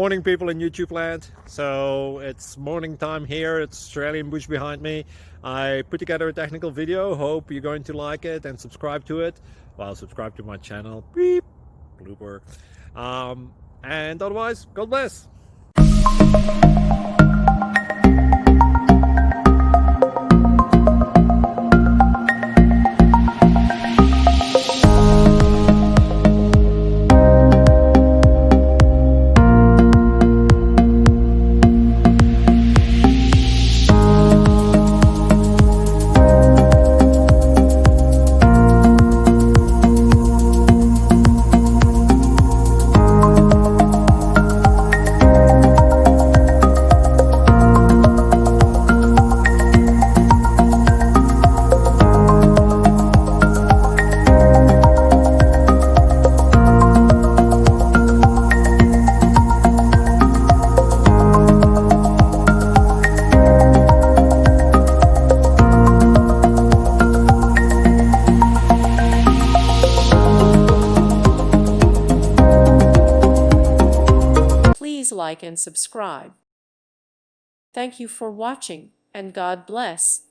Morning, people in YouTube land. So it's morning time here. It's Australian bush behind me. I put together a technical video. Hope you're going to like it and subscribe to it. Well, subscribe to my channel. Beep. Blooper. And otherwise, God bless. Please like and subscribe. Thank you for watching, and God bless.